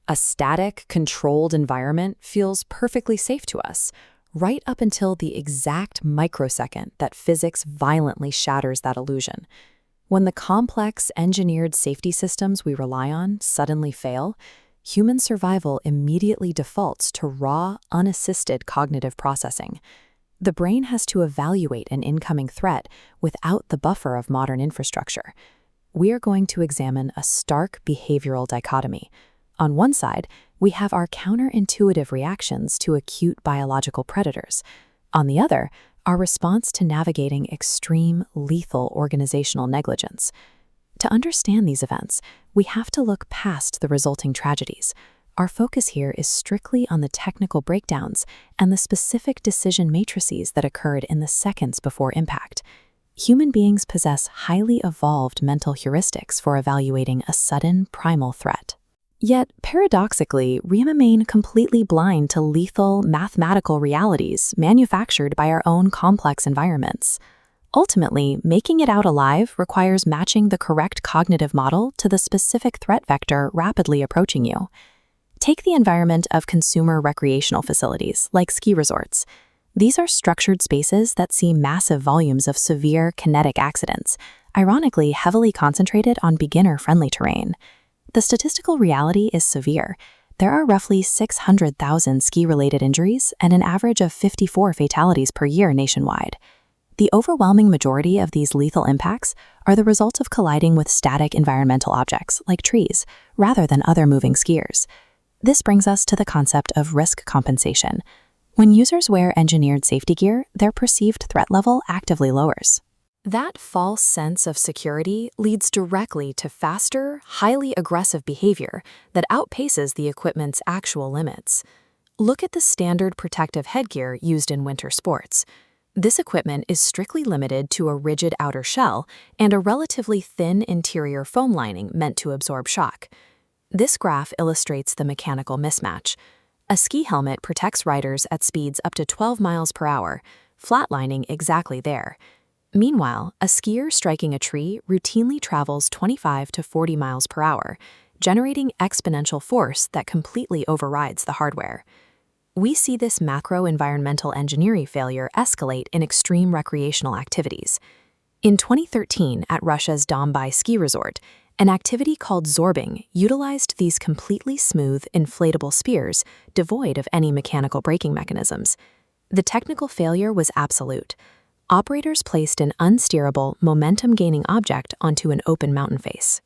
A static, controlled environment feels perfectly safe to us, right up until the exact microsecond that physics violently shatters that illusion. When the complex, engineered safety systems we rely on suddenly fail, human survival immediately defaults to raw, unassisted cognitive processing. The brain has to evaluate an incoming threat without the buffer of modern infrastructure. We are going to examine a stark behavioral dichotomy. On one side, we have our counterintuitive reactions to acute biological predators. On the other, our response to navigating extreme, lethal organizational negligence. To understand these events, we have to look past the resulting tragedies. Our focus here is strictly on the technical breakdowns and the specific decision matrices that occurred in the seconds before impact. Human beings possess highly evolved mental heuristics for evaluating a sudden, primal threat. Yet, paradoxically, we remain completely blind to lethal, mathematical realities manufactured by our own complex environments. Ultimately, making it out alive requires matching the correct cognitive model to the specific threat vector rapidly approaching you. Take the environment of consumer recreational facilities, like ski resorts. These are structured spaces that see massive volumes of severe kinetic accidents, ironically heavily concentrated on beginner-friendly terrain. The statistical reality is severe. There are roughly 600,000 ski-related injuries and an average of 54 fatalities per year nationwide. The overwhelming majority of these lethal impacts are the result of colliding with static environmental objects, like trees, rather than other moving skiers. This brings us to the concept of risk compensation. When users wear engineered safety gear, their perceived threat level actively lowers. That false sense of security leads directly to faster, highly aggressive behavior that outpaces the equipment's actual limits. Look at the standard protective headgear used in winter sports. This equipment is strictly limited to a rigid outer shell and a relatively thin interior foam lining meant to absorb shock. This graph illustrates the mechanical mismatch. A ski helmet protects riders at speeds up to 12 miles per hour, flatlining exactly there. Meanwhile, a skier striking a tree routinely travels 25 to 40 miles per hour, generating exponential force that completely overrides the hardware. We see this macro-environmental engineering failure escalate in extreme recreational activities. In 2013, at Russia's Dombai ski resort, an activity called zorbing utilized these completely smooth, inflatable spears devoid of any mechanical braking mechanisms. The technical failure was absolute. Operators placed an unsteerable, momentum-gaining object onto an open mountain face.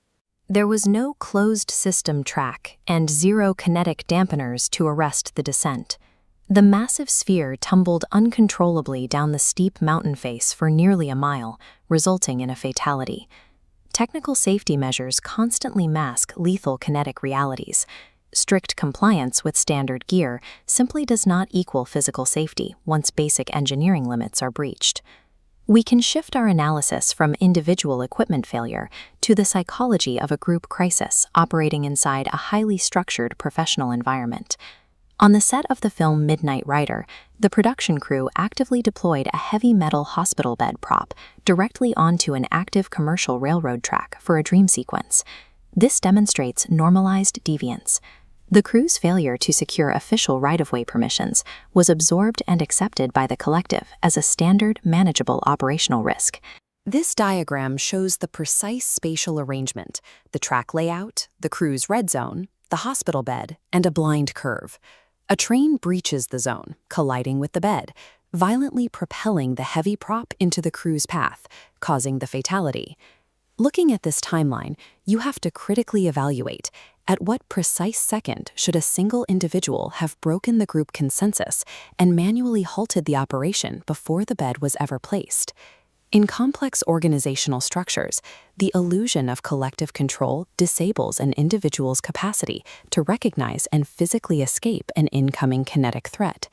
There was no closed-system track and zero kinetic dampeners to arrest the descent. The massive sphere tumbled uncontrollably down the steep mountain face for nearly a mile, resulting in a fatality. Technical safety measures constantly mask lethal kinetic realities. Strict compliance with standard gear simply does not equal physical safety once basic engineering limits are breached. We can shift our analysis from individual equipment failure to the psychology of a group crisis operating inside a highly structured professional environment. On the set of the film Midnight Rider, the production crew actively deployed a heavy metal hospital bed prop directly onto an active commercial railroad track for a dream sequence. This demonstrates normalized deviance. The crew's failure to secure official right-of-way permissions was absorbed and accepted by the collective as a standard, manageable operational risk. This diagram shows the precise spatial arrangement, the track layout, the crew's red zone, the hospital bed, and a blind curve. A train breaches the zone, colliding with the bed, violently propelling the heavy prop into the crew's path, causing the fatality. Looking at this timeline, you have to critically evaluate at what precise second should a single individual have broken the group consensus and manually halted the operation before the bed was ever placed. In complex organizational structures, the illusion of collective control disables an individual's capacity to recognize and physically escape an incoming kinetic threat.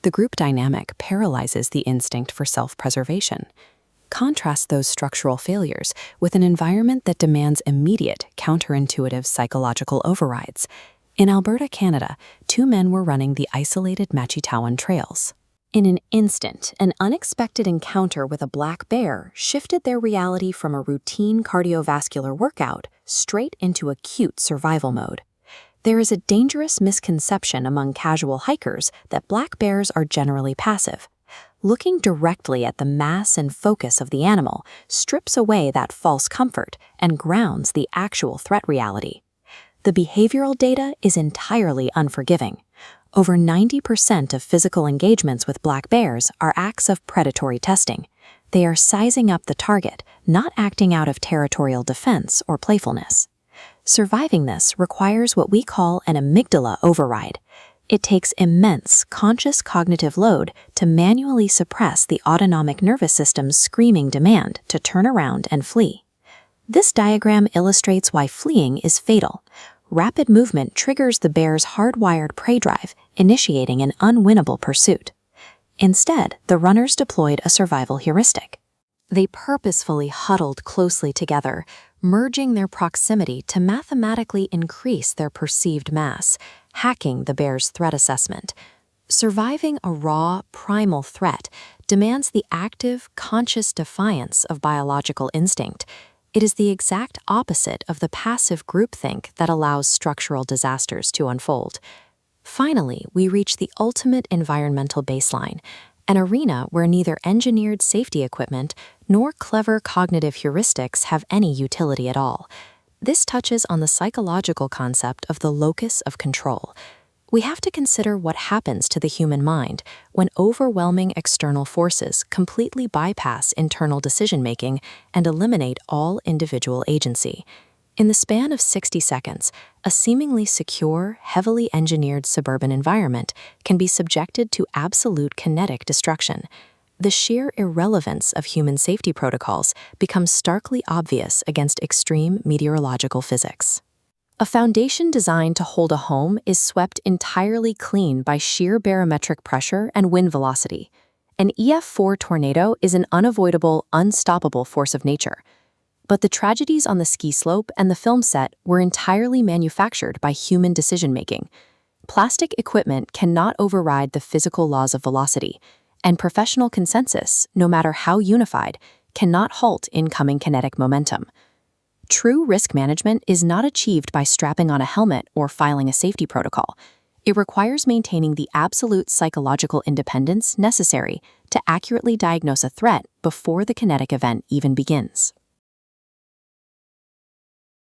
The group dynamic paralyzes the instinct for self-preservation. Contrast those structural failures with an environment that demands immediate, counterintuitive psychological overrides. In Alberta, Canada, 2 men were running the isolated Machitawan trails. In an instant, an unexpected encounter with a black bear shifted their reality from a routine cardiovascular workout straight into acute survival mode. There is a dangerous misconception among casual hikers that black bears are generally passive. Looking directly at the mass and focus of the animal strips away that false comfort and grounds the actual threat reality. The behavioral data is entirely unforgiving. Over 90% of physical engagements with black bears are acts of predatory testing. They are sizing up the target, not acting out of territorial defense or playfulness. Surviving this requires what we call an amygdala override. It takes immense conscious cognitive load to manually suppress the autonomic nervous system's screaming demand to turn around and flee. This diagram illustrates why fleeing is fatal. Rapid movement triggers the bear's hardwired prey drive, initiating an unwinnable pursuit. Instead, the runners deployed a survival heuristic. They purposefully huddled closely together, merging their proximity to mathematically increase their perceived mass, hacking the bear's threat assessment. Surviving a raw, primal threat demands the active, conscious defiance of biological instinct. It is the exact opposite of the passive groupthink that allows structural disasters to unfold. Finally, we reach the ultimate environmental baseline, an arena where neither engineered safety equipment nor clever cognitive heuristics have any utility at all. This touches on the psychological concept of the locus of control. We have to consider what happens to the human mind when overwhelming external forces completely bypass internal decision-making and eliminate all individual agency. In the span of 60 seconds, a seemingly secure, heavily engineered suburban environment can be subjected to absolute kinetic destruction. The sheer irrelevance of human safety protocols becomes starkly obvious against extreme meteorological physics. A foundation designed to hold a home is swept entirely clean by sheer barometric pressure and wind velocity. An EF4 tornado is an unavoidable, unstoppable force of nature. But the tragedies on the ski slope and the film set were entirely manufactured by human decision-making. Plastic equipment cannot override the physical laws of velocity, and professional consensus, no matter how unified, cannot halt incoming kinetic momentum. True risk management is not achieved by strapping on a helmet or filing a safety protocol. It requires maintaining the absolute psychological independence necessary to accurately diagnose a threat before the kinetic event even begins.